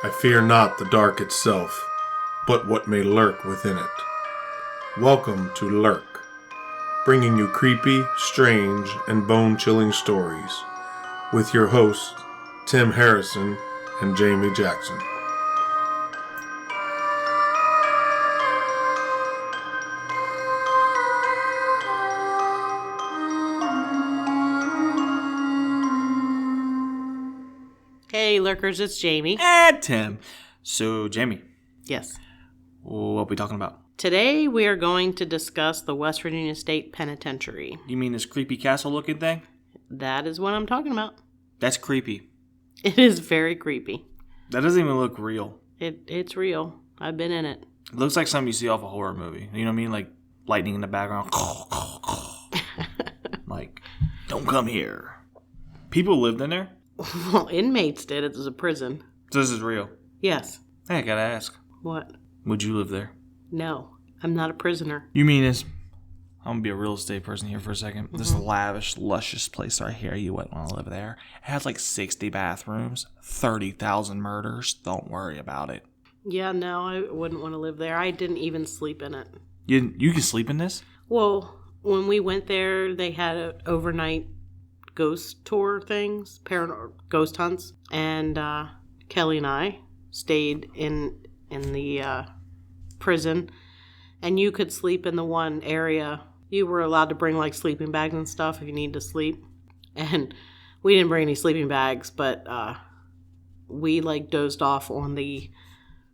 I fear not the dark itself, but what may lurk within it. Welcome to Lurk, bringing you creepy, strange, and bone-chilling stories, with your hosts, Tim Harrison and Jamie Jackson. Hey, Lurkers, it's Jamie. And Tim. So, Jamie. Yes. What are we talking about? Today, we are going to discuss the West Virginia State Penitentiary. You mean this creepy castle-looking thing? That is what I'm talking about. That's creepy. It is very creepy. That doesn't even look real. It's real. I've been in it. It looks like something you see off a horror movie. You know what I mean? Like lightning in the background. Like, don't come here. People lived in there? Well, inmates did. It was a prison. So this is real? Yes. Hey, I gotta ask. What? Would you live there? No. I'm not a prisoner. You mean this... I'm going to be a real estate person here for a second. Mm-hmm. This lavish, luscious place right here, you wouldn't want to live there. It has like 60 bathrooms, 30,000 murders. Don't worry about it. Yeah, no, I wouldn't want to live there. I didn't even sleep in it. You can sleep in this? Well, when we went there, they had overnight ghost tour things, ghost hunts, and Kelly and I stayed in the prison, and you could sleep in the one area. You were allowed to bring like sleeping bags and stuff if you needed to sleep, and we didn't bring any sleeping bags, but we like dozed off on the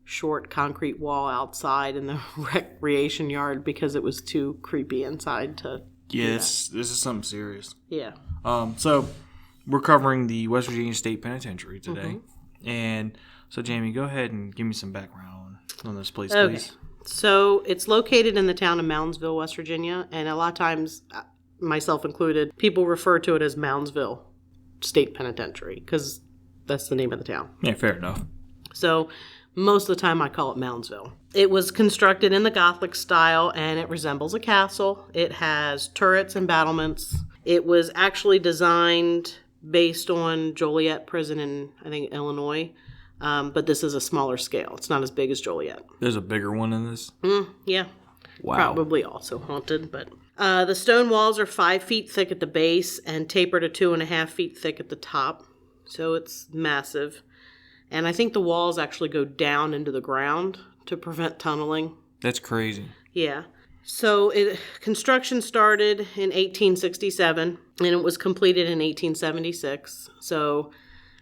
short concrete wall outside in the recreation yard because it was too creepy inside to. Yes, this is something serious. Yeah. So we're covering the West Virginia State Penitentiary today. Mm-hmm. And so, Jamie, go ahead and give me some background on this place, please. So it's located in the town of Moundsville, West Virginia. And a lot of times, myself included, people refer to it as Moundsville State Penitentiary because that's the name of the town. Yeah, fair enough. So most of the time I call it Moundsville. It was constructed in the Gothic style and it resembles a castle. It has turrets and battlements. It was actually designed based on Joliet Prison in, I think, Illinois. But this is a smaller scale. It's not as big as Joliet. There's a bigger one in this? Yeah. Wow. Probably also haunted, but... the stone walls are 5 feet thick at the base and taper to 2.5 feet thick at the top. So it's massive. And I think the walls actually go down into the ground to prevent tunneling. That's crazy. Yeah. So construction started in 1867, and it was completed in 1876. So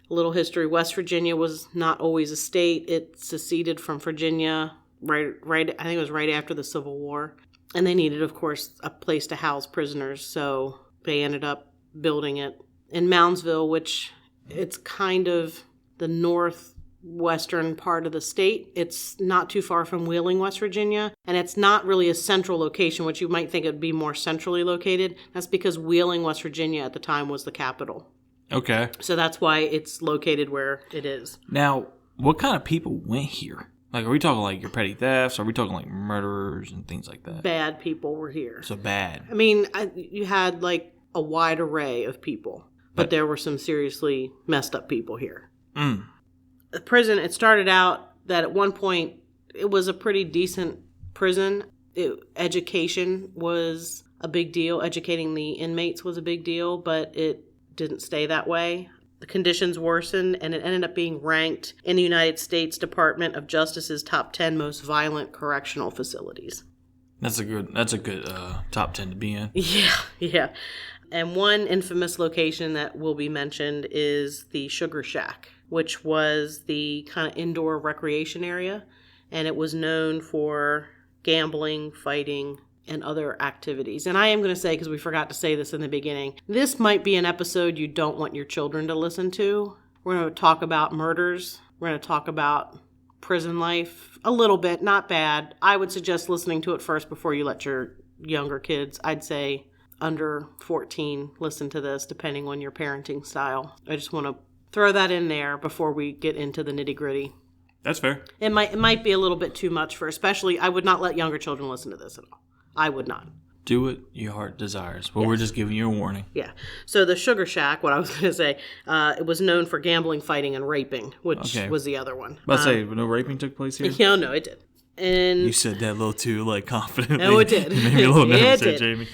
a little history. West Virginia was not always a state. It seceded from Virginia right. I think it was right after the Civil War. And they needed, of course, a place to house prisoners. So they ended up building it in Moundsville, which it's kind of the northwestern part of the state. It's not too far from Wheeling, West Virginia, and it's not really a central location, which you might think it would be more centrally located. That's because Wheeling, West Virginia at the time was the capital. Okay. So that's why it's located where it is. Now, what kind of people went here? Like, are we talking like your petty thefts? Are we talking like murderers and things like that? Bad people were here. So bad. I mean, you had like a wide array of people, but there were some seriously messed up people here. The prison, it started out that at one point it was a pretty decent prison. Education was a big deal. Educating the inmates was a big deal, but it didn't stay that way. The conditions worsened, and it ended up being ranked in the United States Department of Justice's top 10 most violent correctional facilities. That's a good top 10 to be in. Yeah. And one infamous location that will be mentioned is the Sugar Shack, which was the kind of indoor recreation area, and it was known for gambling, fighting, and other activities. And I am going to say, because we forgot to say this in the beginning, this might be an episode you don't want your children to listen to. We're going to talk about murders. We're going to talk about prison life a little bit, not bad. I would suggest listening to it first before you let your younger kids, I'd say under 14, listen to this, depending on your parenting style. I just want to throw that in there before we get into the nitty-gritty. That's fair. It might be a little bit too much for, especially, I would not let younger children listen to this at all. I would not. Do what your heart desires. But we're just giving you a warning. Yeah. So the Sugar Shack, what I was going to say, it was known for gambling, fighting, and raping, which was the other one. But say, no raping took place here? Yeah, no, it did. And you said that a little too, confidently. No, it did. You made me a little nervous there, did. Jamie.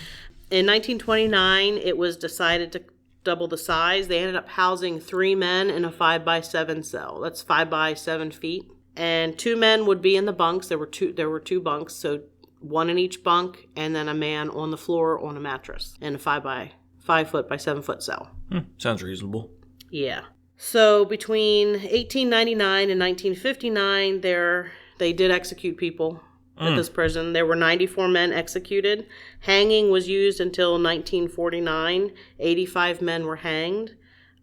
In 1929, it was decided to double the size. They ended up housing 3 men in a 5x7 cell. That's 5 by 7 feet. And 2 men would be in the bunks. There were two bunks, so 1 in each bunk, and then a man on the floor on a mattress in a 5 foot by 7 foot cell. Sounds reasonable. Yeah. So between 1899 and 1959, they did execute people at this prison. There were 94 men executed. Hanging was used until 1949. 85 men were hanged.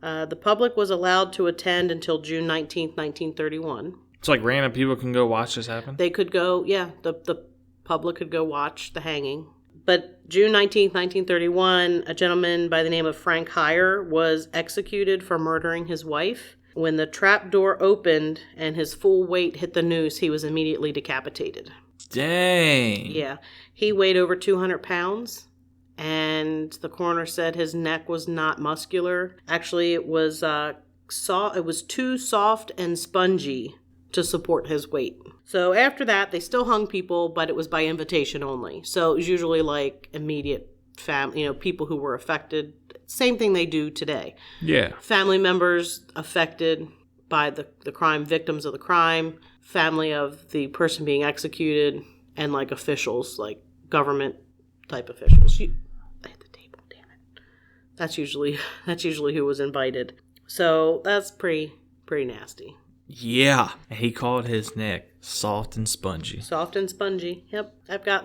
The public was allowed to attend until June 19th, 1931. It's like random people can go watch this happen? They could go, the public could go watch the hanging. But June 19th, 1931, a gentleman by the name of Frank Heyer was executed for murdering his wife. When the trap door opened and his full weight hit the noose, he was immediately decapitated. Dang. Yeah. He weighed over 200 pounds, and the coroner said his neck was not muscular. Actually, it was too soft and spongy to support his weight. So after that, they still hung people, but it was by invitation only. So it was usually immediate family, people who were affected. Same thing they do today. Yeah. Family members affected by the crime, victims of the crime, family of the person being executed, and officials, government type officials. I hit the table, damn it. That's usually who was invited. So that's pretty nasty. Yeah. He called his neck soft and spongy. Soft and spongy. Yep. I've got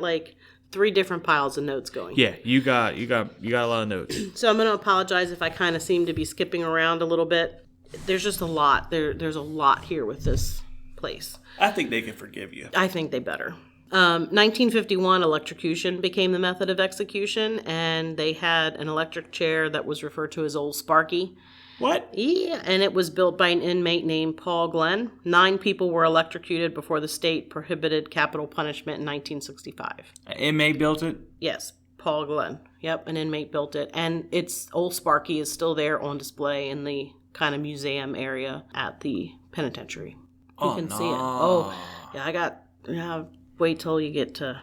3 different piles of notes going. Yeah, you got a lot of notes. So I'm going to apologize if I kind of seem to be skipping around a little bit. There's just a lot. There's a lot here with this place. I think they can forgive you. I think they better. 1951, electrocution became the method of execution, and they had an electric chair that was referred to as Old Sparky. What? Yeah, and it was built by an inmate named Paul Glenn. 9 people were electrocuted before the state prohibited capital punishment in 1965. An inmate built it? Yes, Paul Glenn. Yep, an inmate built it. And it's Old Sparky is still there on display in the kind of museum area at the penitentiary. You can see it. Oh, yeah, wait till you get to,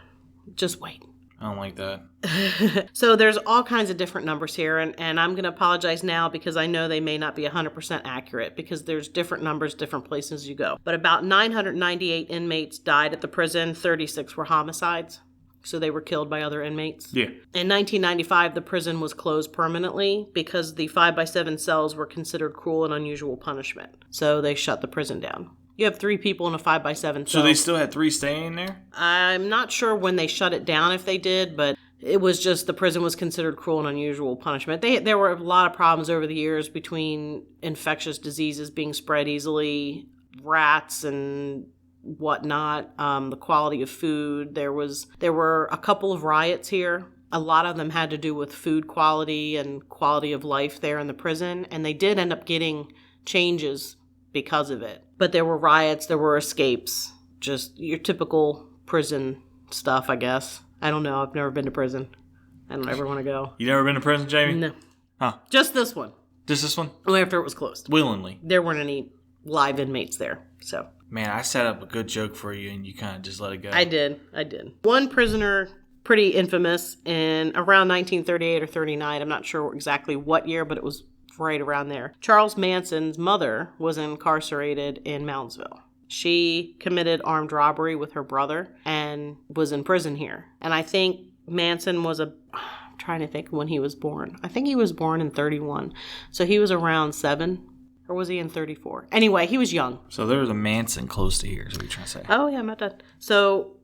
just wait. I don't like that. So there's all kinds of different numbers here, and I'm going to apologize now because I know they may not be 100% accurate because there's different numbers, different places you go. But about 998 inmates died at the prison. 36 were homicides, so they were killed by other inmates. Yeah. In 1995, the prison was closed permanently because the 5x7 cells were considered cruel and unusual punishment. So they shut the prison down. You have 3 people in a 5x7 cell. So they still had 3 staying there? I'm not sure when they shut it down if they did, but it was just the prison was considered cruel and unusual punishment. There were a lot of problems over the years between infectious diseases being spread easily, rats and whatnot, the quality of food. There were a couple of riots here. A lot of them had to do with food quality and quality of life there in the prison, and they did end up getting changes because of it. But there were riots, there were escapes, just your typical prison stuff, I guess. I don't know. I've never been to prison. I don't ever want to go. You never been to prison, Jamie? No. Huh. Just this one. Just this one? Only after it was closed. Willingly. There weren't any live inmates there, so. Man, I set up a good joke for you and you kind of just let it go. I did. One prisoner, pretty infamous, in around 1938 or 39. I'm not sure exactly what year, but it was right around there. Charles Manson's mother was incarcerated in Moundsville. She committed armed robbery with her brother and was in prison here. And I think Manson was I'm trying to think when he was born. I think he was born in 31. So he was around 7. Or was he in 34? Anyway, he was young. So there was a Manson close to here, is what you're trying to say. Oh, yeah, I'm not done. So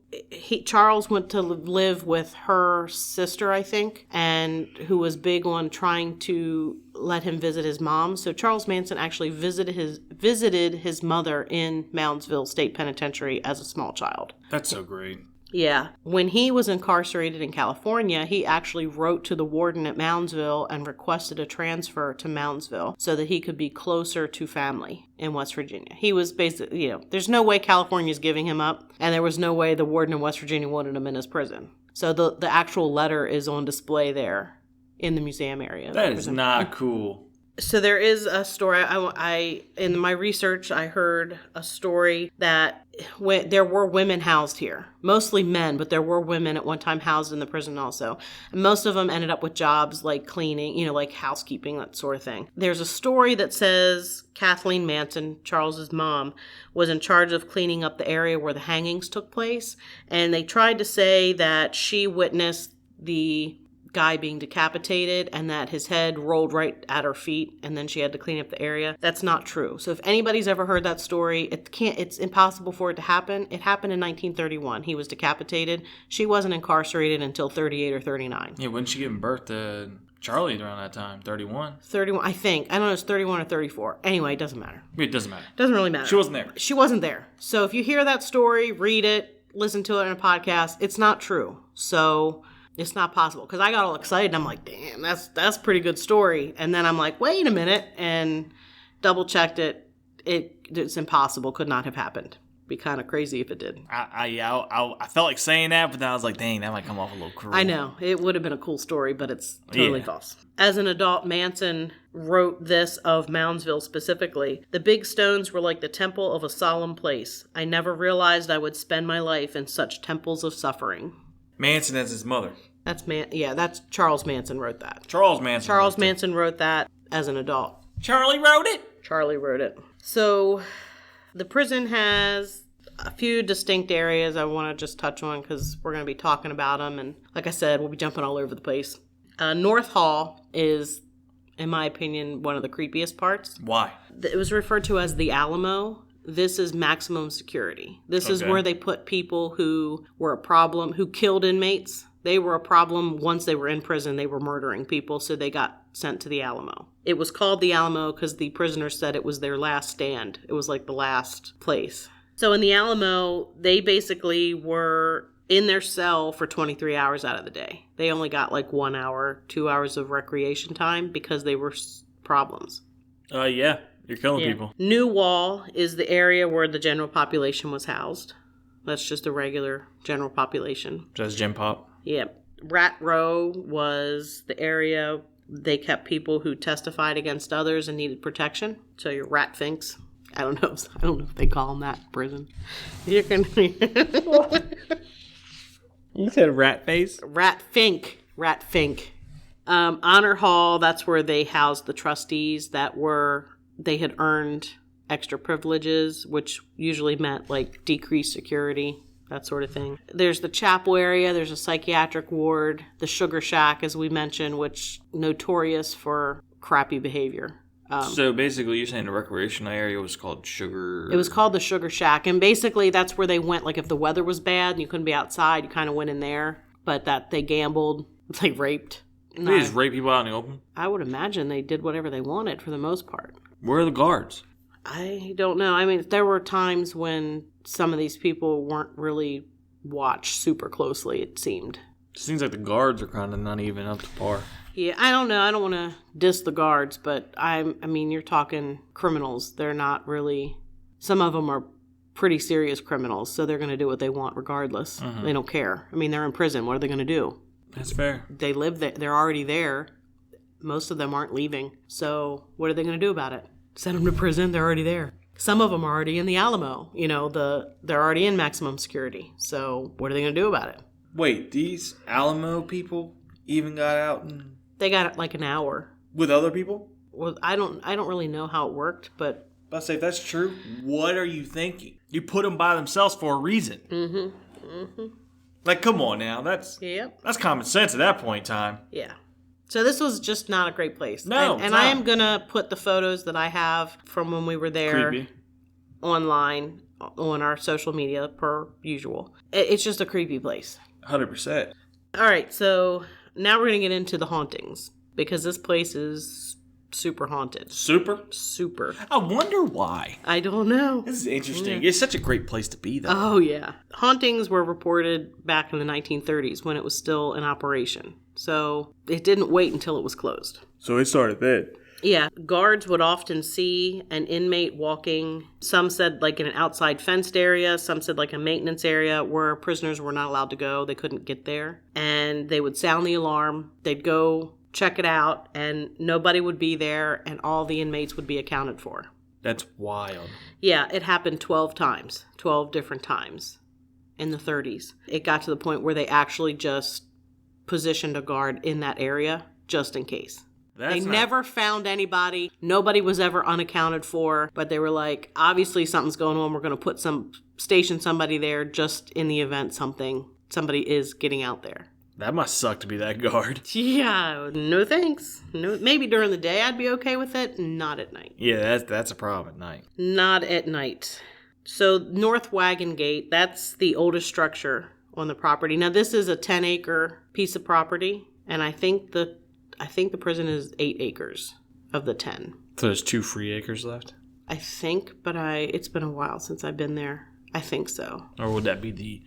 Charles went to live with her sister, I think, and who was big on trying to let him visit his mom. So Charles Manson actually visited his mother in Moundsville State Penitentiary as a small child. That's so great. Yeah. When he was incarcerated in California, he actually wrote to the warden at Moundsville and requested a transfer to Moundsville so that he could be closer to family in West Virginia. He was basically, there's no way California's giving him up, and there was no way the warden in West Virginia wanted him in his prison. So the actual letter is on display there in the museum area. That is not cool. So there is a story. I in my research, I heard a story that there were women housed here, mostly men, but there were women at one time housed in the prison also. And most of them ended up with jobs like cleaning, like housekeeping, that sort of thing. There's a story that says Kathleen Manson, Charles's mom, was in charge of cleaning up the area where the hangings took place, and they tried to say that she witnessed the guy being decapitated and that his head rolled right at her feet and then she had to clean up the area. That's not true. So if anybody's ever heard that story, it's impossible for it to happen. It happened in 1931. He was decapitated. She wasn't incarcerated until 38 or 39. Yeah, wasn't she giving birth to Charlie around that time? 31? 31, I think. I don't know, it's 31 or 34. Anyway, it doesn't matter. It doesn't matter. Doesn't really matter. She wasn't there. She wasn't there. So if you hear that story, read it, listen to it in a podcast, it's not true. So it's not possible, because I got all excited and I'm like, damn, that's a pretty good story. And then I'm like, wait a minute, and double checked it. It's impossible. Could not have happened. Be kind of crazy if it did. I felt like saying that, but then I was like, dang, that might come off a little cruel. I know. It would have been a cool story, but it's totally false. As an adult, Manson wrote this of Moundsville specifically. The big stones were like the temple of a solemn place. I never realized I would spend my life in such temples of suffering. Manson as his mother. That's Charles Manson wrote that. Charles Manson wrote that as an adult. Charlie wrote it? Charlie wrote it. So the prison has a few distinct areas I want to just touch on because we're going to be talking about them. And like I said, we'll be jumping all over the place. North Hall is, in my opinion, one of the creepiest parts. Why? It was referred to as the Alamo. This is maximum security. This is where they put people who were a problem, who killed inmates. They were a problem once they were in prison. They were murdering people, so they got sent to the Alamo. It was called the Alamo because the prisoners said it was their last stand. It was like the last place. So in the Alamo, they basically were in their cell for 23 hours out of the day. They only got like 1 hour, 2 hours of recreation time because they were problems. Yeah. You're killing people. New Wall is the area where the general population was housed. That's just a regular general population. Just Gym Pop. Yep. Rat Row was the area they kept people who testified against others and needed protection. So your rat finks. I don't know if they call them that in prison. You can. You said rat face? Rat fink. Honor Hall. That's where they housed the trustees they had earned extra privileges, which usually meant like decreased security, that sort of thing. There's the chapel area. There's a psychiatric ward. The Sugar Shack, as we mentioned, which notorious for crappy behavior. So basically you're saying the recreational area was called Sugar... It was called the Sugar Shack. And basically that's where they went. Like if the weather was bad and you couldn't be outside, you kind of went in there. But that they gambled, they raped. They just rape people out in the open? I would imagine they did whatever they wanted for the most part. Where are the guards? I don't know. I mean, there were times when some of these people weren't really watched super closely, it seemed. It seems like the guards are kind of not even up to par. Yeah, I don't know. I don't want to diss the guards, but I mean, you're talking criminals. They're not really... Some of them are pretty serious criminals, so they're going to do what they want regardless. Mm-hmm. They don't care. I mean, they're in prison. What are they going to do? That's fair. They live there. They're already there. Most of them aren't leaving. So what are they going to do about it? Send them to prison? They're already there. Some of them are already in the Alamo. They're already in maximum security. So what are they going to do about it? Wait, these Alamo people even got out and... They got like an hour. With other people? Well, I don't really know how it worked, but... But say if that's true, what are you thinking? You put them by themselves for a reason. Like, come on now. That's common sense at that point in time. Yeah. So this was just not a great place. No, and I am going to put the photos that I have from when we were there online on our social media per usual. It's just a creepy place. 100%. All right, so now we're going to get into the hauntings because this place is super haunted. Super. I wonder why. I don't know. This is interesting. It's such a great place to be, though. Oh, yeah. Hauntings were reported back in the 1930s when it was still in operation. So it didn't wait until it was closed. So it started then. Yeah, guards would often see an inmate walking. Some said like in an outside fenced area. Some said like a maintenance area where prisoners were not allowed to go. They couldn't get there. And they would sound the alarm. They'd go check it out, and nobody would be there, and all the inmates would be accounted for. That's wild. Yeah, it happened 12 times, 12 different times in the 30s. It got to the point where they actually just positioned a guard in that area just in case. They never found anybody. Nobody was ever unaccounted for, but they were like, obviously something's going on. We're going to station somebody there just in the event somebody is getting out there. That must suck to be that guard. Yeah, no thanks. No, maybe during the day I'd be okay with it, not at night. Yeah, that's a problem at night. Not at night. So North Wagon Gate, that's the oldest structure on the property. Now this is a 10-acre piece of property, and I think the prison is 8 acres of the 10. So there's 2 free acres left? I think, but it's been a while since I've been there. I think so. Or would that be the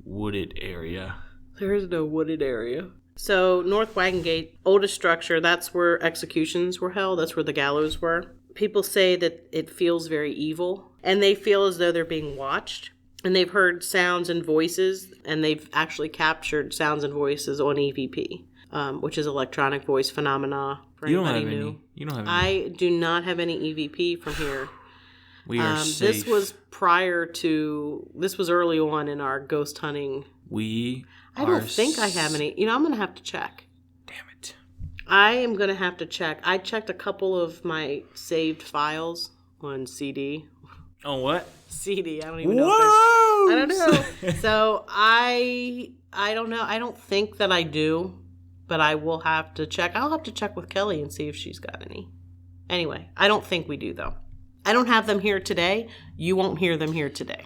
wooded area? There is no wooded area. So North Wagon Gate, oldest structure, that's where executions were held. That's where the gallows were. People say that it feels very evil, and they feel as though they're being watched. And they've heard sounds and voices, and they've actually captured sounds and voices on EVP, which is electronic voice phenomena. For anybody new. You don't have any. I do not have any EVP from here. We are safe. This was early on in our ghost hunting. I don't think I have any. I'm going to have to check. Damn it. I am going to have to check. I checked a couple of my saved files on CD. On what? CD. I don't even know. I don't know. So I don't know. I don't think that I do, but I will have to check. I'll have to check with Kelly and see if she's got any. Anyway, I don't think we do, though. I don't have them here today. You won't hear them here today.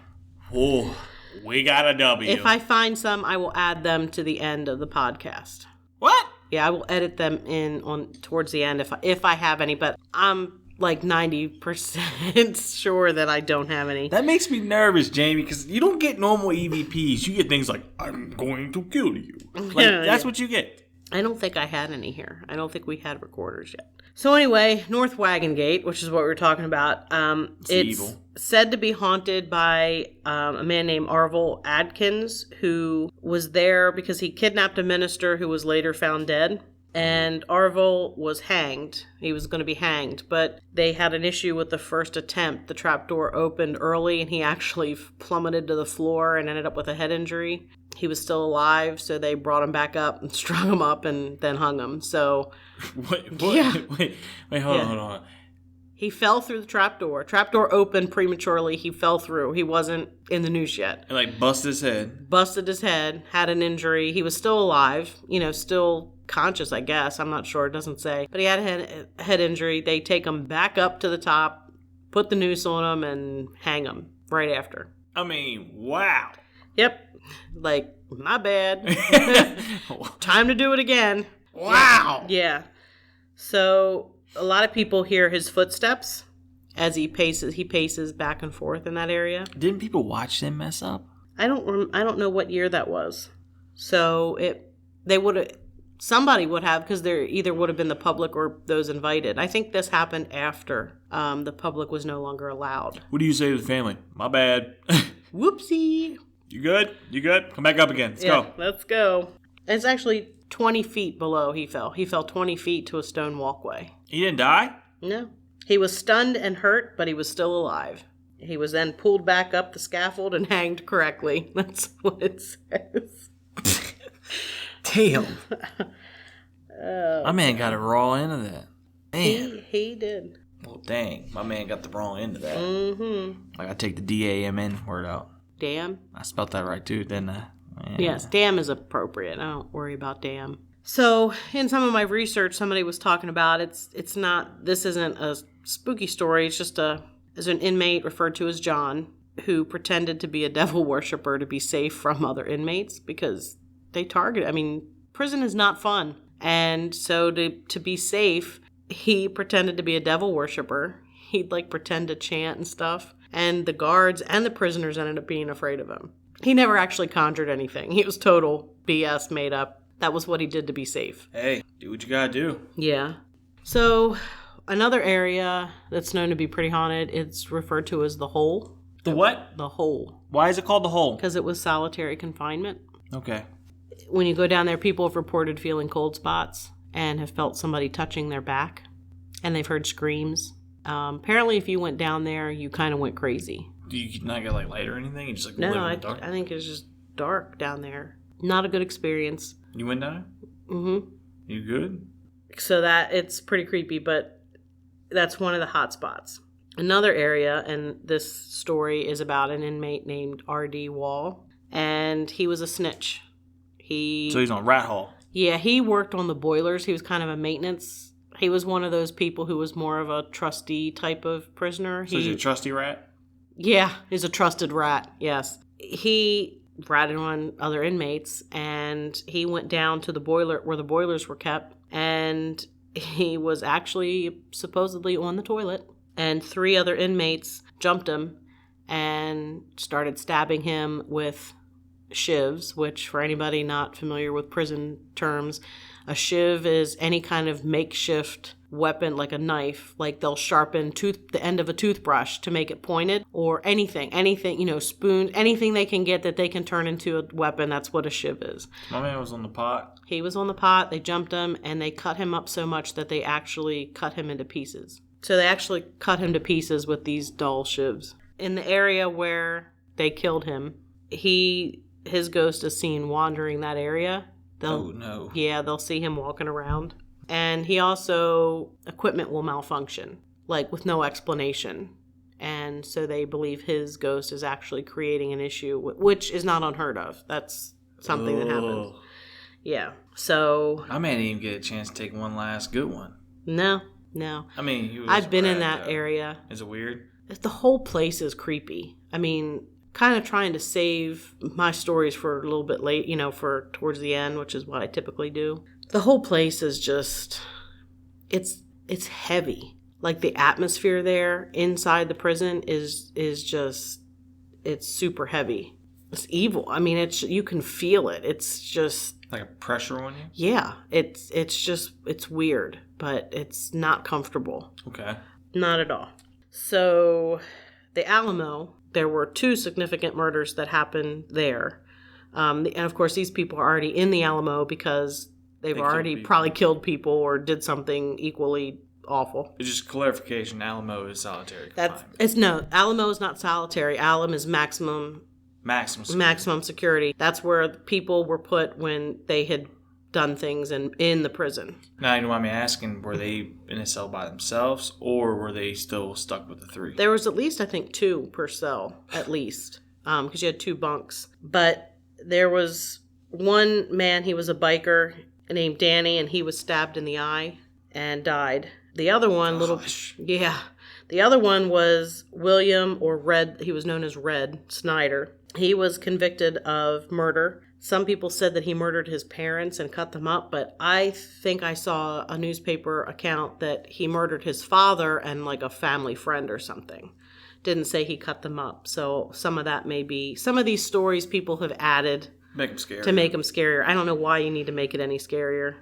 Oh, we got a W. If I find some, I will add them to the end of the podcast. What? Yeah, I will edit them in towards the end if I have any, but I'm like 90% sure that I don't have any. That makes me nervous, Jamie, because you don't get normal EVPs. You get things like, I'm going to kill you. That's what you get. I don't think I had any here. I don't think we had recorders yet. So anyway, North Wagon Gate, which is what we were talking about, it's evil. Said to be haunted by a man named Arvil Adkins, who was there because he kidnapped a minister who was later found dead. And Arvil was hanged. He was going to be hanged, but they had an issue with the first attempt. The trapdoor opened early, and he actually plummeted to the floor and ended up with a head injury. He was still alive, so they brought him back up and strung him up and then hung him. So, wait, hold on. He fell through the trapdoor. Trapdoor opened prematurely. He fell through. He wasn't in the news yet. And busted his head. Busted his head, had an injury. He was still alive, still conscious, I guess. I'm not sure. It doesn't say. But he had a head injury. They take him back up to the top, put the noose on him, and hang him right after. I mean, wow. Yep. My bad. Time to do it again. Wow. Yeah. So a lot of people hear his footsteps as he paces back and forth in that area. Didn't people watch him mess up? I don't know what year that was. So somebody would have, because there either would have been the public or those invited. I think this happened after the public was no longer allowed. What do you say to the family? My bad. Whoopsie. You good? Come back up again. Let's go. Let's go. It's actually 20 feet below he fell. He fell 20 feet to a stone walkway. He didn't die? No. He was stunned and hurt, but he was still alive. He was then pulled back up the scaffold and hanged correctly. That's what it says. Damn. My man got a raw end of that. Man. He did. Well, dang. My man got the wrong end of that. Mm-hmm. I gotta take the D-A-M-N word out. Damn. I spelled that right, too, didn't I? Yeah. Yes, damn is appropriate. I don't worry about damn. So, in some of my research, somebody was talking about this isn't a spooky story. It's just there's an inmate referred to as John who pretended to be a devil worshiper to be safe from other inmates because they prison is not fun. And so to be safe, he pretended to be a devil worshiper. He'd pretend to chant and stuff. And the guards and the prisoners ended up being afraid of him. He never actually conjured anything. He was total BS made up. That was what he did to be safe. Hey, do what you gotta do. Yeah. So Another area that's known to be pretty haunted, it's referred to as the Hole. The what? The Hole. Why is it called the Hole? Because it was solitary confinement. Okay. When you go down there, people have reported feeling cold spots and have felt somebody touching their back. And they've heard screams. Apparently, if you went down there, you kind of went crazy. Do you not get like light or anything? You just like No, live in I the dark? think it's just dark down there. Not a good experience. You went down there? Mm-hmm. You good? So that it's pretty creepy, but that's one of the hot spots. Another area, and this story is about an inmate named R.D. Wall, and he was a snitch. So he's on rat hole. Yeah, he worked on the boilers. He was kind of a maintenance. He was one of those people who was more of a trustee type of prisoner. So he's a trusty rat? Yeah, he's a trusted rat, yes. He ratted on other inmates, and he went down to the boiler where the boilers were kept, and he was actually supposedly on the toilet, and 3 other inmates jumped him and started stabbing him with shivs, which for anybody not familiar with prison terms, a shiv is any kind of makeshift weapon, like a knife. Like they'll sharpen the end of a toothbrush to make it pointed, or anything, spoon, anything they can get that they can turn into a weapon. That's what a shiv is. My man was on the pot. He was on the pot. They jumped him, and they cut him up so much that they actually cut him into pieces. So they actually cut him to pieces with these dull shivs. In the area where they killed him, his ghost is seen wandering that area. Oh, no. Yeah, they'll see him walking around. And he also, equipment will malfunction, like with no explanation. And so they believe his ghost is actually creating an issue, which is not unheard of. That's something that happens. Yeah. So. I may not even get a chance to take one last good one. No. I mean, I've been in that area. Is it weird? The whole place is creepy. I mean, kind of trying to save my stories for a little bit late, for towards the end, which is what I typically do. The whole place is just, it's heavy. Like the atmosphere there inside the prison is just, it's super heavy. It's evil. I mean, you can feel it. It's just like a pressure on you? Yeah, it's weird, but it's not comfortable. Okay. Not at all. So, the Alamo, there were 2 significant murders that happened there. And of course, these people are already in the Alamo because they've already probably killed people or did something equally awful. It's just clarification, Alamo is solitary confinement. No, Alamo is not solitary. Alamo is maximum security. That's where people were put when they had done things in the prison. Now, you know what I'm asking, were they in a cell by themselves, or were they still stuck with the 3? There was at least, I think, 2 per cell, at least, because you had 2 bunks. But there was one man, he was a biker named Danny, and he was stabbed in the eye and died. The other one, the other one was William, or Red, he was known as Red Snyder. He was convicted of murder. Some people said that he murdered his parents and cut them up, but I think I saw a newspaper account that he murdered his father and like a family friend or something. Didn't say he cut them up. So some of that may be, some of these stories people have added to make them scarier. I don't know why you need to make it any scarier.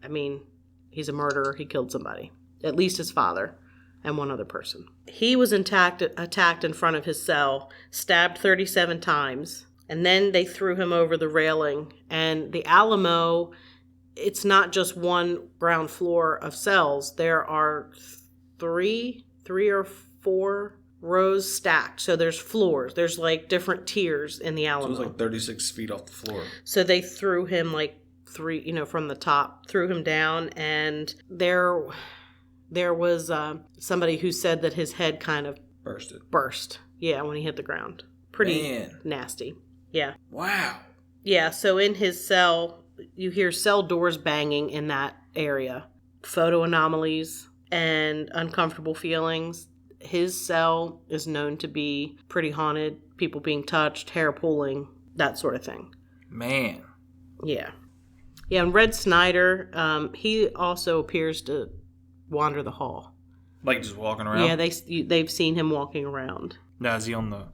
I mean, he's a murderer. He killed somebody. At least his father and one other person. He was attacked in front of his cell, stabbed 37 times. And then they threw him over the railing. And the Alamo, it's not just one ground floor of cells. There are three or four rows stacked. So there's floors. There's like different tiers in the Alamo. So it was like 36 feet off the floor. So they threw him like from the top, threw him down. And there was somebody who said that his head kind of burst. Yeah, when he hit the ground. Pretty nasty. Yeah. Wow. Yeah, so in his cell, you hear cell doors banging in that area. Photo anomalies and uncomfortable feelings. His cell is known to be pretty haunted. People being touched, hair pulling, that sort of thing. Man. Yeah. Yeah, and Red Snyder, he also appears to wander the hall. Like just walking around? Yeah, they've seen him walking around. Now, is he on the...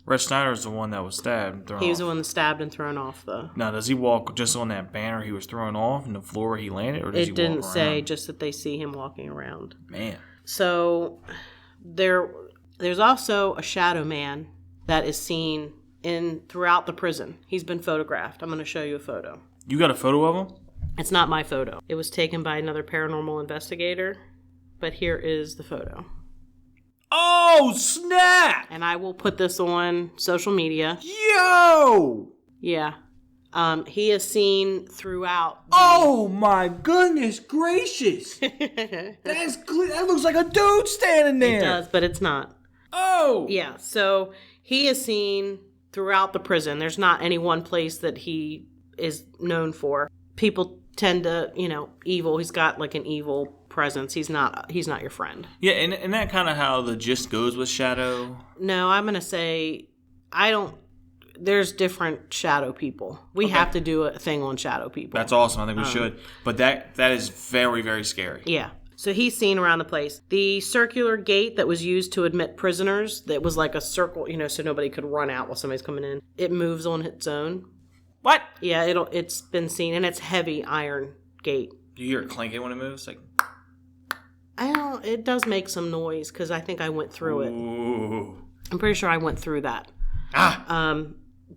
Red Snyder is the one that was stabbed. He was the one that stabbed and thrown off the... Now, does he walk just on that banner he was thrown off and the floor where he landed? Or does he walk around? It didn't say, just that they see him walking around. Man. So there's also a shadow man that is seen throughout the prison. He's been photographed. I'm going to show you a photo. You got a photo of him? It's not my photo. It was taken by another paranormal investigator, but here is the photo. Oh, snap! And I will put this on social media. Yo! Yeah. He is seen throughout. Oh my goodness gracious! That looks like a dude standing there. It does, but it's not. Oh! Yeah, so he is seen throughout the prison. There's not any one place that he is known for. People tend to, evil. He's got like an evil presence. He's not your friend. Yeah, and that kind of how the gist goes with Shadow. No, I'm going to say there's different shadow people. We have to do a thing on shadow people. That's awesome. I think we should. But that is very, very scary. Yeah. So he's seen around the place. The circular gate that was used to admit prisoners, that was like a circle, so nobody could run out while somebody's coming in. It moves on its own. What? Yeah, it's been seen, and it's heavy iron gate. Do you hear it clanking when it moves? Like, it does make some noise because I think I went through it. Ooh. I'm pretty sure I went through that.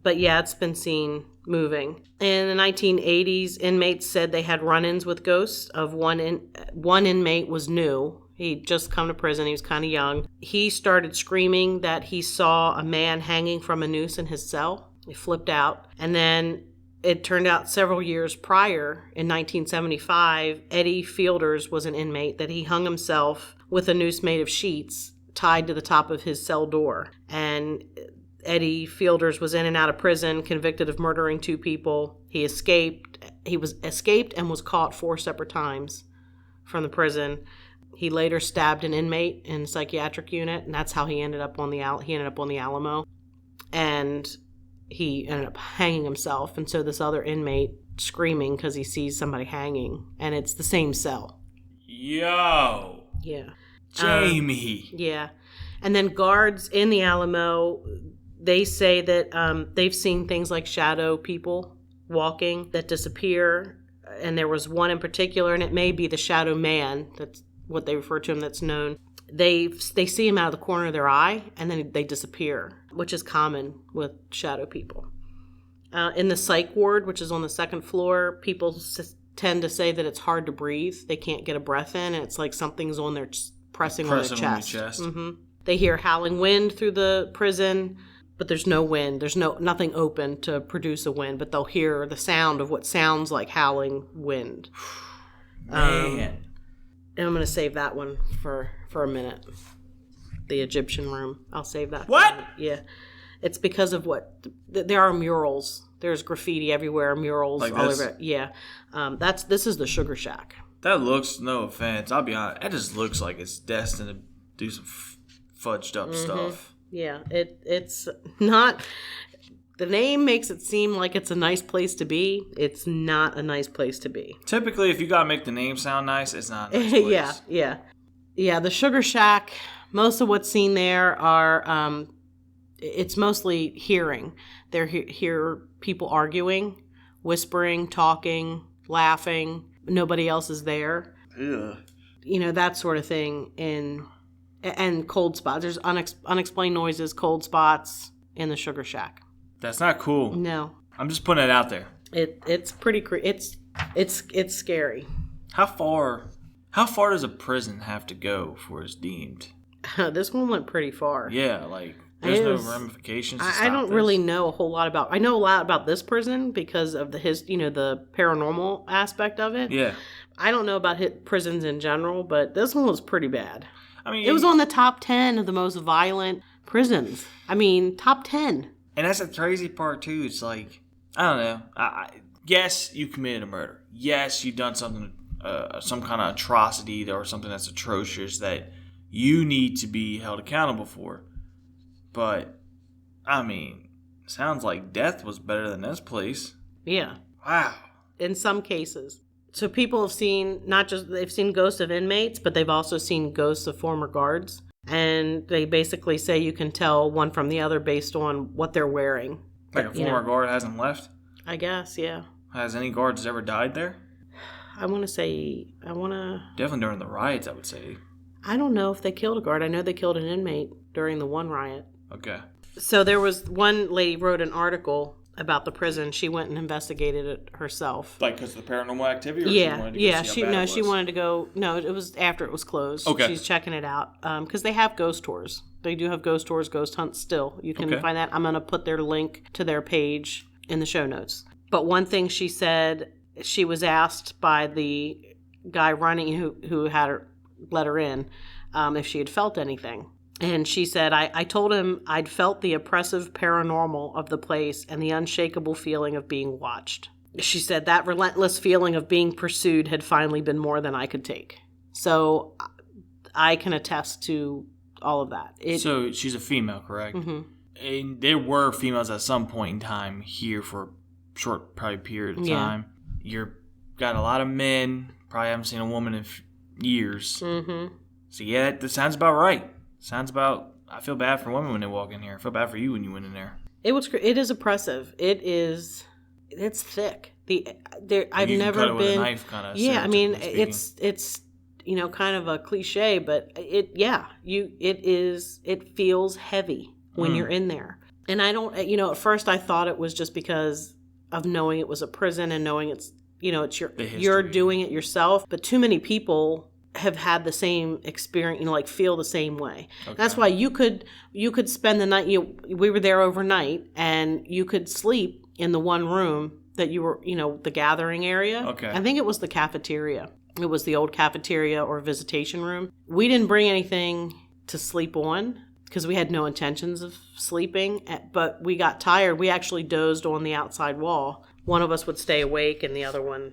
But yeah, it's been seen moving. In the 1980s, inmates said they had run-ins with ghosts. Of one inmate was new. He'd just come to prison. He was kind of young. He started screaming that he saw a man hanging from a noose in his cell. He flipped out. And then it turned out several years prior, in 1975, Eddie Fielders was an inmate that he hung himself with a noose made of sheets tied to the top of his cell door. And Eddie Fielders was in and out of prison, convicted of murdering 2 people. He escaped. He was escaped and was caught 4 separate times from the prison. He later stabbed an inmate in a psychiatric unit, and that's how he ended up on the Alamo. And he ended up hanging himself. And so this other inmate screaming because he sees somebody hanging, and it's the same cell. Yo. Yeah. Jamie. Yeah. And then guards in the Alamo, they say that they've seen things like shadow people walking that disappear. And there was one in particular, and it may be the shadow man. That's what they refer to him, that's known. They see him out of the corner of their eye, and then they disappear, which is common with shadow people. In the psych ward, which is on the 2nd floor, people tend to say that it's hard to breathe. They can't get a breath in, and it's like something's on their pressing on their chest. Mm-hmm. They hear howling wind through the prison, but there's no wind. There's nothing open to produce a wind, but they'll hear the sound of what sounds like howling wind. Man. And I'm going to save that one for a minute. The Egyptian room. I'll save that. What? Yeah. It's because of there are murals. There's graffiti everywhere, murals like all this? over. Yeah. This is the Sugar Shack. That looks, no offense, I'll be honest, that just looks like it's destined to do some fudged up stuff. Yeah. It's not... The name makes it seem like it's a nice place to be. It's not a nice place to be. Typically, if you gotta make the name sound nice, it's not a nice place. Yeah, the Sugar Shack, most of what's seen there are, it's mostly hearing. They hear people arguing, whispering, talking, laughing. Nobody else is there. Ugh. That sort of thing. And cold spots. There's unexplained noises, cold spots in the Sugar Shack. That's not cool. No. I'm just putting it out there. It's pretty it's scary. How far does a prison have to go before it's deemed? This one went pretty far. Yeah, like there's no ramifications. I don't really know a whole lot about. I know a lot about this prison because of the paranormal aspect of it. Yeah. I don't know about prisons in general, but this one was pretty bad. I mean, it was on the top 10 of the most violent prisons. I mean, top 10. And that's the crazy part too. It's like, I don't know. Yes, you committed a murder. Yes, you've done something, some kind of atrocity or something that's atrocious that you need to be held accountable for. But, I mean, sounds like death was better than this place. Yeah. Wow. In some cases. So people have seen, they've seen ghosts of inmates, but they've also seen ghosts of former guards. And they basically say you can tell one from the other based on what they're wearing. Like a former guard hasn't left? I guess, yeah. Has any guards ever died there? I want to... Definitely during the riots, I would say. I don't know if they killed a guard. I know they killed an inmate during the one riot. Okay. So there was one lady wrote an article about the prison. She went and investigated it herself. Like because of the paranormal activity? Or Yeah, she wanted to go see how bad it was? she wanted to go. No, it was after it was closed. Okay. She's checking it out because they have ghost tours. They do have ghost tours, ghost hunts still. You can find that. I'm going to put their link to their page in the show notes. But one thing she said, she was asked by the guy running who had her, let her in if she had felt anything. And she said, I told him I'd felt the oppressive paranormal of the place and the unshakable feeling of being watched. She said that relentless feeling of being pursued had finally been more than I could take. So I can attest to all of that. So she's a female, correct? Mm-hmm. And there were females at some point in time here for a short probably period of time. You've got a lot of men, probably haven't seen a woman in years. Mm-hmm. So yeah, that sounds about right. Sounds about, I feel bad for women when they walk in here. I feel bad for you when you went in there. It is oppressive. It's thick. I've you never cut it with been. A knife, kind of. Yeah, I mean, it's kind of a cliche, but it feels heavy when you're in there. And I don't, at first I thought it was just because of knowing it was a prison and knowing it's you're doing it yourself, but too many people have had the same experience, feel the same way. Okay. That's why you could spend the night. We were there overnight, and you could sleep in the one room that you were, the gathering area. Okay. I think it was the cafeteria. It was the old cafeteria or visitation room. We didn't bring anything to sleep on because we had no intentions of sleeping, but we got tired. We actually dozed on the outside wall. One of us would stay awake, and the other one,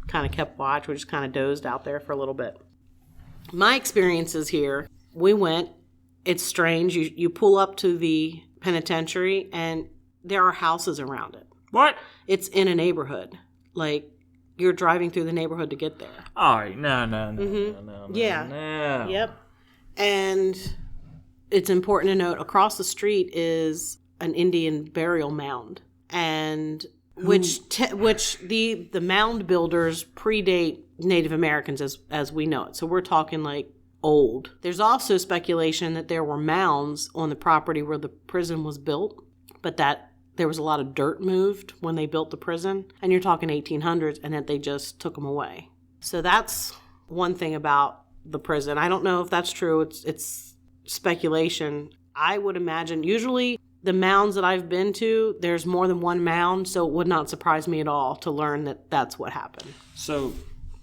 kind of kept watch. We just kind of dozed out there for a little bit. My experiences here, we went, it's strange. You pull up to the penitentiary and there are houses around it. What? It's in a neighborhood. You're driving through the neighborhood to get there. All right. No. Yeah. No. Yep. And it's important to note, across the street is an Indian burial mound. And which the mound builders predate Native Americans as we know it. So we're talking old. There's also speculation that there were mounds on the property where the prison was built, but that there was a lot of dirt moved when they built the prison. And you're talking 1800s, and that they just took them away. So that's one thing about the prison. I don't know if that's true. It's speculation. I would imagine usually the mounds that I've been to, there's more than one mound, so it would not surprise me at all to learn that that's what happened. So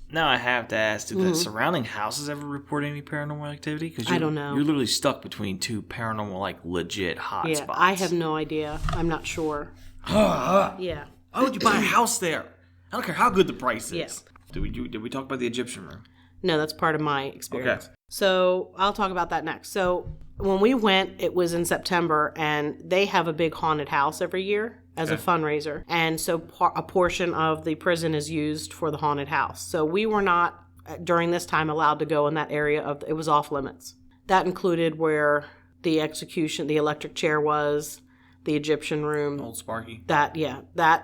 now I have to ask, did the surrounding houses ever report any paranormal activity? Because I don't know. You're literally stuck between two paranormal, legit hot spots. I have no idea. I'm not sure. Yeah. Why would you buy a house there? I don't care how good the price is. Yeah. Did we talk about the Egyptian room? No, that's part of my experience. Okay. So I'll talk about that next. So when we went, it was in September, and they have a big haunted house every year as a fundraiser. And so a portion of the prison is used for the haunted house. So we were not, during this time, allowed to go in that area. It was off limits. That included where the electric chair was, the Egyptian room. Old Sparky. That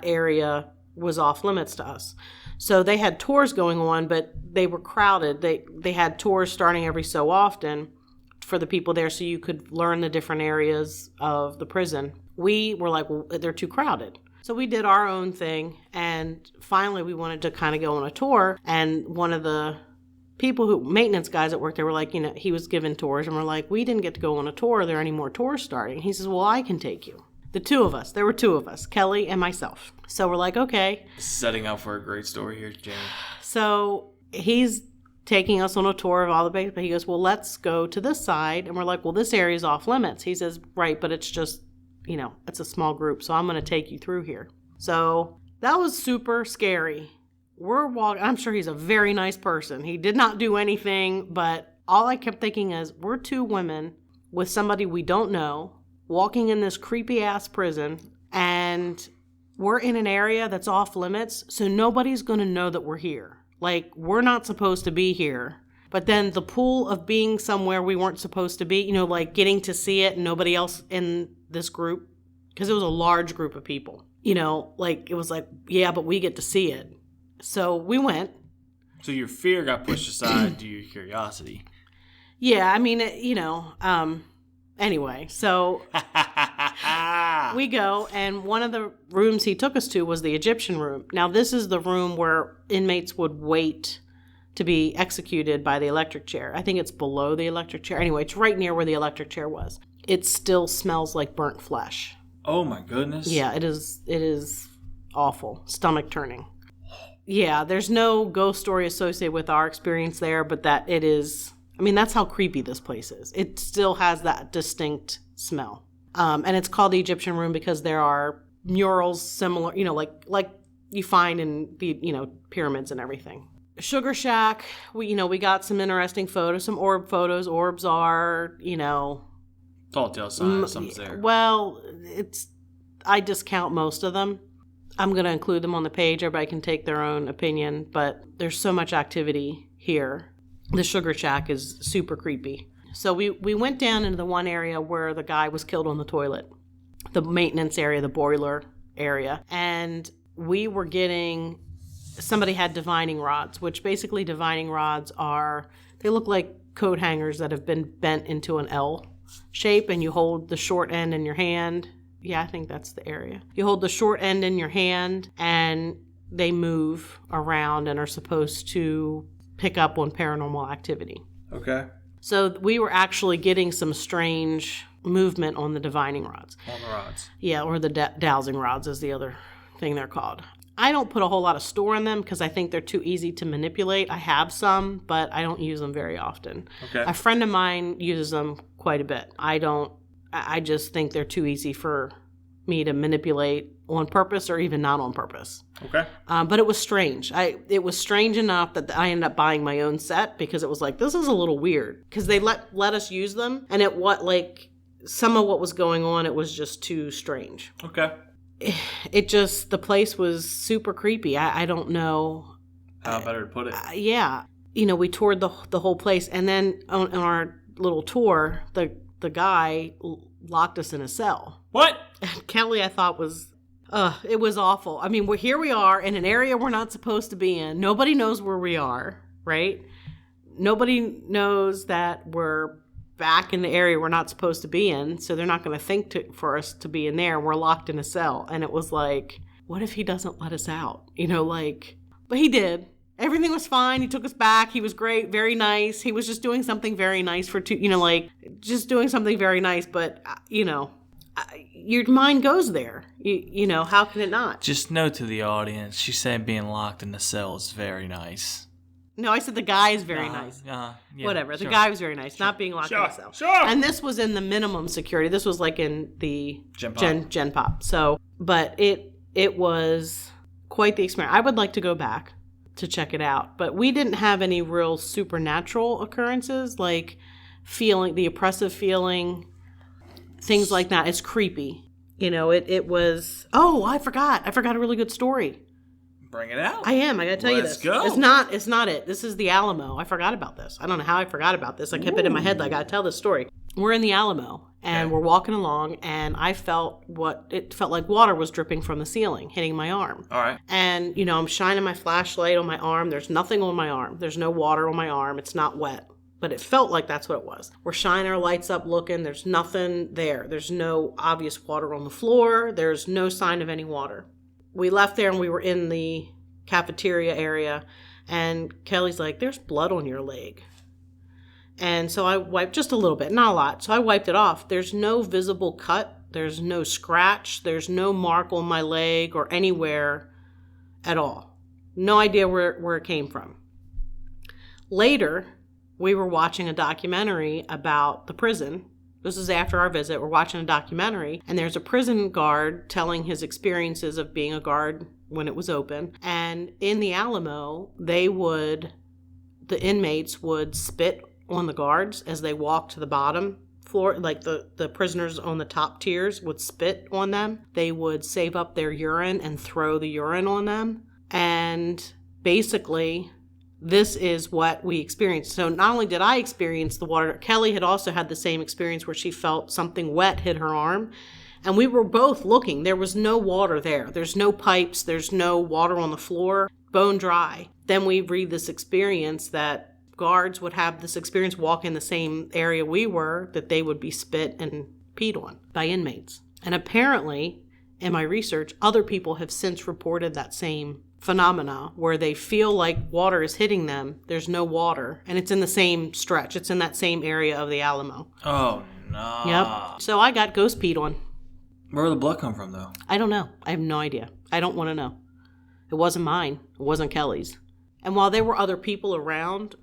area was off limits to us. So they had tours going on, but they were crowded. They had tours starting every so often for the people there, so you could learn the different areas of the prison. We were like, well, they're too crowded. So we did our own thing, and finally we wanted to kind of go on a tour, and one of the maintenance guys that worked there were like, he was giving tours, and we're like, we didn't get to go on a tour. Are there any more tours starting? He says, well, I can take you. There were two of us, Kelly and myself. So we're like, okay. Setting up for a great story here, Jamie. So he's taking us on a tour of all the bases, but he goes, well, let's go to this side. And we're like, well, this area is off limits. He says, right, but it's just, it's a small group, so I'm going to take you through here. So that was super scary. We're walking. I'm sure he's a very nice person. He did not do anything, but all I kept thinking is, we're two women with somebody we don't know walking in this creepy-ass prison, and we're in an area that's off limits, so nobody's going to know that we're here. We're not supposed to be here. But then the pool of being somewhere we weren't supposed to be, getting to see it and nobody else in this group, because it was a large group of people. It was like, yeah, but we get to see it. So we went. So your fear got pushed aside to your curiosity. Yeah, I mean, anyway, so we go, and one of the rooms he took us to was the Egyptian room. Now, this is the room where inmates would wait to be executed by the electric chair. I think it's below the electric chair. Anyway, it's right near where the electric chair was. It still smells like burnt flesh. Oh my goodness. Yeah, it is awful. Stomach turning. Yeah, there's no ghost story associated with our experience there, but that it is, I mean, that's how creepy this place is. It still has that distinct smell. And it's called the Egyptian room because there are murals similar, like you find in the, pyramids and everything. Sugar Shack, we got some interesting photos, some orb photos. Orbs are, tall tale signs, something's there. Well, I discount most of them. I'm going to include them on the page. Everybody can take their own opinion, but there's so much activity here. The Sugar Shack is super creepy. So we went down into the one area where the guy was killed on the toilet, the maintenance area, the boiler area, and we were getting... Somebody had divining rods, which basically divining rods they look like coat hangers that have been bent into an L shape, and you hold the short end in your hand. Yeah, I think that's the area. You hold the short end in your hand, and they move around and are supposed to pick up on paranormal activity. Okay. So we were actually getting some strange movement on the divining rods. On the rods. Yeah, or the dowsing rods is the other thing they're called. I don't put a whole lot of store in them because I think they're too easy to manipulate. I have some, but I don't use them very often. Okay. A friend of mine uses them quite a bit. I just think they're too easy for me to manipulate on purpose or even not on purpose. Okay. But it was strange. It was strange enough that I ended up buying my own set because it was like, this is a little weird. Because they let us use them, and some of what was going on, it was just too strange. Okay. The place was super creepy. I don't know how better to put it. Yeah. We toured the whole place, and then on our little tour, the guy locked us in a cell. What? Kelly, I thought it was awful. I mean, here we are in an area we're not supposed to be in. Nobody knows where we are, right? Nobody knows that we're back in the area we're not supposed to be in, so they're not going to think for us to be in there. We're locked in a cell, and it was like, what if he doesn't let us out? But he did. Everything was fine. He took us back. He was great, very nice. He was just doing something very nice just doing something very nice, but, your mind goes there. How can it not? Just note to the audience, she said being locked in the cell is very nice. No, I said the guy is very nice. Yeah, whatever. Sure. The guy was very nice, not being locked in a cell. Sure. And this was in the minimum security. This was like in the Gen Pop. So, but it was quite the experience. I would like to go back to check it out. But we didn't have any real supernatural occurrences, like the oppressive feeling, things like that. It's creepy. It was, I forgot a really good story. Bring it out. I am. I got to tell you this. Let's go. It's not it. This is the Alamo. I forgot about this. I don't know how I forgot about this. I kept it in my head. I got to tell this story. We're in the Alamo, and we're walking along, and I felt it felt like water was dripping from the ceiling, hitting my arm. All right. And, I'm shining my flashlight on my arm. There's nothing on my arm. There's no water on my arm. It's not wet. But it felt like that's what it was. We're shining our lights up looking. There's nothing there. There's no obvious water on the floor. There's no sign of any water. We left there and we were in the cafeteria area, and Kelly's like, there's blood on your leg. And so I wiped just a little bit, not a lot. So I wiped it off. There's no visible cut. There's no scratch. There's no mark on my leg or anywhere at all. No idea where it came from. Later, we were watching a documentary about the prison. This is after our visit. We're watching a documentary, and there's a prison guard telling his experiences of being a guard when it was open. And in the Alamo, the inmates would spit on the guards as they walked to the bottom floor. Like the prisoners on the top tiers would spit on them. They would save up their urine and throw the urine on them. And basically, this is what we experienced. So not only did I experience the water, Kelly had also had the same experience where she felt something wet hit her arm. And we were both looking. There was no water there. There's no pipes. There's no water on the floor. Bone dry. Then we read this experience that guards would have this experience walk in the same area we were, that they would be spit and peed on by inmates. And apparently, in my research, other people have since reported that same phenomena where they feel like water is hitting them. There's no water, and it's in the same stretch. It's in that same area of the Alamo. Oh, no. Yep. So I got ghost peed on. Where did the blood come from, though? I don't know. I have no idea. I don't want to know. It wasn't mine. It wasn't Kelly's. And while there were other people around,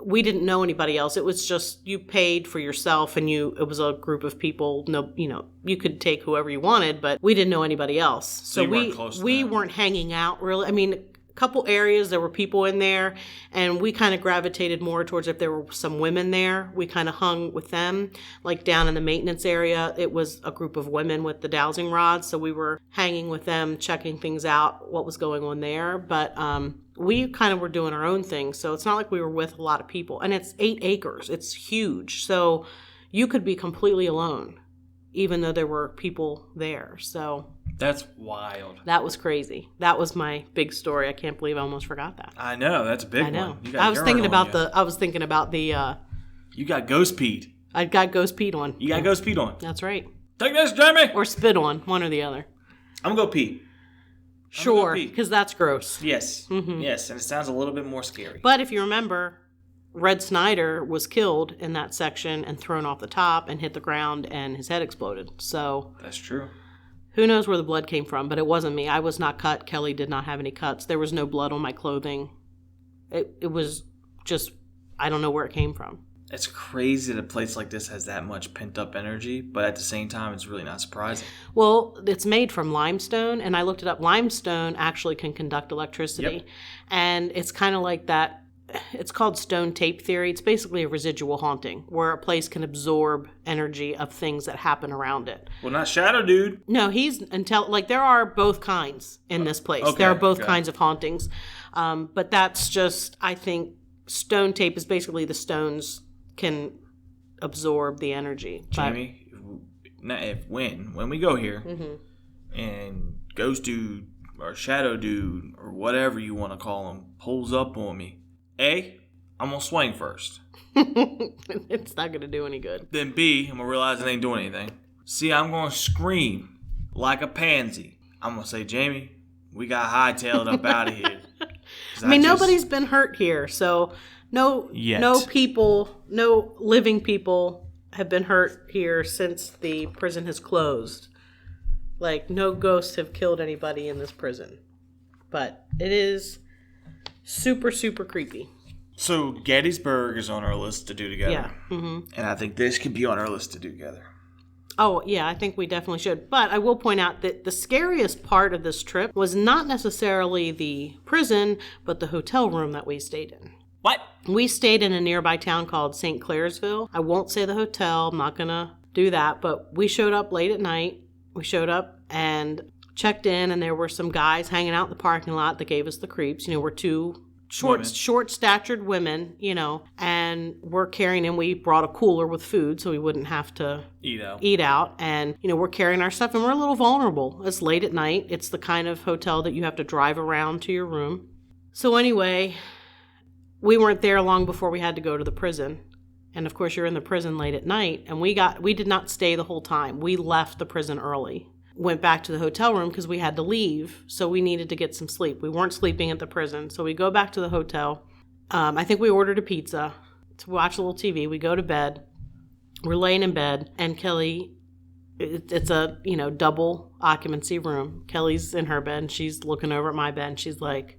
we didn't know anybody else. It was just you paid for yourself, and it was a group of people. No, you could take whoever you wanted, but we didn't know anybody else. So we weren't hanging out really. I mean, a couple areas there were people in there, and we kind of gravitated more towards if there were some women there. We kind of hung with them, like down in the maintenance area. It was a group of women with the dowsing rods, so we were hanging with them, checking things out, what was going on there. But we kind of were doing our own thing, so it's not like we were with a lot of people. And it's 8 acres. It's huge. So you could be completely alone, even though there were people there. So that's wild. That was crazy. That was my big story. I can't believe I almost forgot that. I know. That's a big one. I was thinking about the you got ghost peed. I got ghost peed on. You got ghost peed on. That's right. Take this, Jamie! Or spit on, one or the other. I'm going to go pee. Sure, because that's gross. Yes. Mm-hmm. Yes, and it sounds a little bit more scary. But if you remember, Red Snyder was killed in that section and thrown off the top and hit the ground, and his head exploded. So that's true. Who knows where the blood came from, but it wasn't me. I was not cut. Kelly did not have any cuts. There was no blood on my clothing. It was just, I don't know where it came from. It's crazy that a place like this has that much pent-up energy, but at the same time, it's really not surprising. Well, it's made from limestone, and I looked it up. Limestone actually can conduct electricity, yep. And it's kind of like that. It's called stone tape theory. It's basically a residual haunting, where a place can absorb energy of things that happen around it. Well, not Shadow Dude. No, there are both kinds in this place. Okay, there are both kinds of hauntings. But that's just, I think, stone tape is basically the stones can absorb the energy. Jamie, when we go here, mm-hmm. and Ghost Dude or Shadow Dude or whatever you want to call him pulls up on me, A, I'm going to swing first. It's not going to do any good. Then B, I'm going to realize it ain't doing anything. C, I'm going to scream like a pansy. I'm going to say, Jamie, we got hightailed up out of here. I mean, nobody's been hurt here, so no living people have been hurt here since the prison has closed. Like, no ghosts have killed anybody in this prison. But it is super, super creepy. So Gettysburg is on our list to do together. Yeah. Mm-hmm. And I think this could be on our list to do together. Oh, yeah, I think we definitely should. But I will point out that the scariest part of this trip was not necessarily the prison, but the hotel room that we stayed in. What? We stayed in a nearby town called St. Clairsville. I won't say the hotel. I'm not going to do that. But we showed up late at night. We showed up and checked in, and there were some guys hanging out in the parking lot that gave us the creeps. We're two short-statured women, and we're carrying in. We brought a cooler with food so we wouldn't have to eat out. And, we're carrying our stuff, and we're a little vulnerable. It's late at night. It's the kind of hotel that you have to drive around to your room. So anyway, we weren't there long before we had to go to the prison. And, of course, you're in the prison late at night. And we did not stay the whole time. We left the prison early. Went back to the hotel room because we had to leave, so we needed to get some sleep. We weren't sleeping at the prison, so we go back to the hotel. I think we ordered a pizza to watch a little TV. We go to bed. We're laying in bed, and Kelly, it's a double occupancy room. Kelly's in her bed, and she's looking over at my bed, and she's like,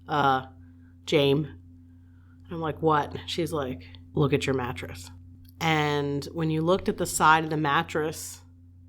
Jame. I'm like, what? She's like, look at your mattress. And when you looked at the side of the mattress,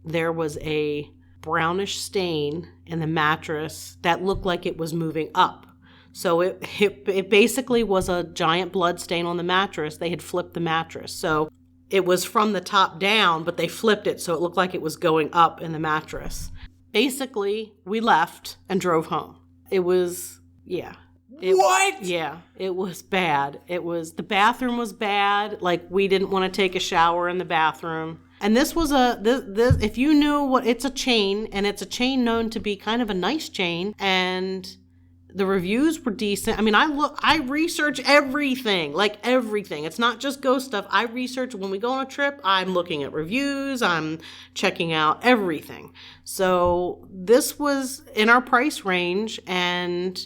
there was a brownish stain in the mattress that looked like it was moving up. So it basically was a giant blood stain on the mattress. They had flipped the mattress. So it was from the top down, but they flipped it so it looked like it was going up in the mattress. Basically, we left and drove home. It was, yeah. What? Yeah, it was bad. The bathroom was bad. Like, we didn't want to take a shower in the bathroom. And this was this if you knew what, it's a chain, and it's a chain known to be kind of a nice chain, and The reviews were decent. I mean, I research everything, like everything. It's not just ghost stuff. I research when we go on a trip. I'm looking at reviews. I'm checking out everything. So this was in our price range and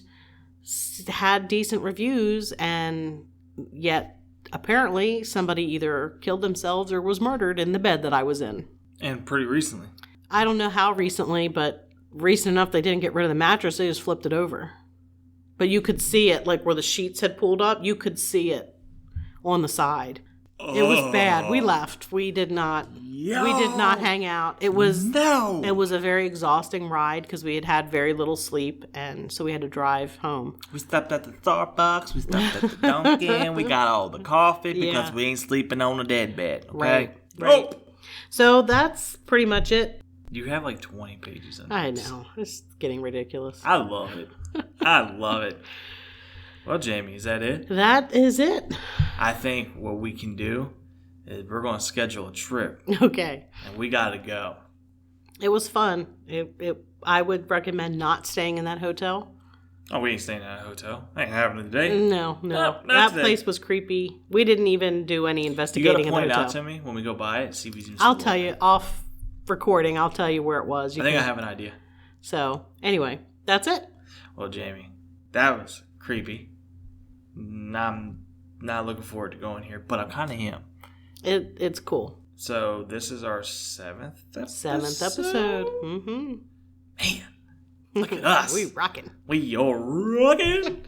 had decent reviews, and yet apparently somebody either killed themselves or was murdered in the bed that I was in. And pretty recently. I don't know how recently, but recent enough they didn't get rid of the mattress. They just flipped it over. But you could see it, like where the sheets had pulled up, you could see it on the side. It was bad. We left. We did not. Yo. We did not hang out. It was No. It was a very exhausting ride because we had very little sleep, and so we had to drive home. We stopped at the Starbucks. We stopped at the Dunkin'. We got all the coffee because Yeah. we ain't sleeping on a dead bed. Okay? Right. Oh. So that's pretty much it. You have like 20 pages of I this. know. It's getting ridiculous. I love it. I love it. Well, Jamie, is that it? That is it. I think what we can do is we're going to schedule a trip, Okay. and we got to go. It was fun. I would recommend not staying in that hotel. Oh, we ain't staying at a hotel. Ain't happening today. No. Not That today. place was creepy. We didn't even do any You got investigating to in point the it hotel. out to me when we go by it. See if we can. I'll tell you off recording. I'll tell you where it was. I think I have an idea. So anyway, that's it. Well, Jamie, that was creepy. I'm not looking forward to going here, but I kind of am. It's cool. So this is our 7th episode. 7th episode. Mm-hmm. Man, look at us. We rocking. We are rocking.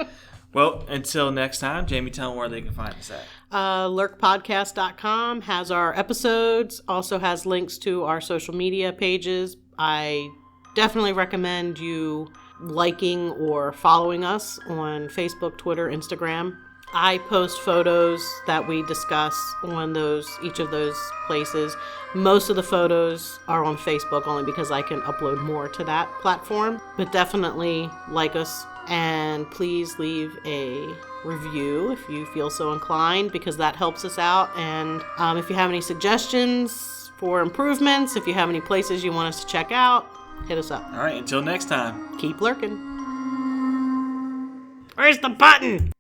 Well, until next time, Jamie, tell them where they can find us at. Lurkpodcast.com has our episodes, also has links to our social media pages. I definitely recommend you liking or following us on Facebook, Twitter, Instagram. I post photos that we discuss on each of those places. Most of the photos are on Facebook only because I can upload more to that platform. But definitely like us, and please leave a review if you feel so inclined, because that helps us out. And if you have any suggestions for improvements, if you have any places you want us to check out, hit us up. All right, until next time. Keep lurking. Where's the button?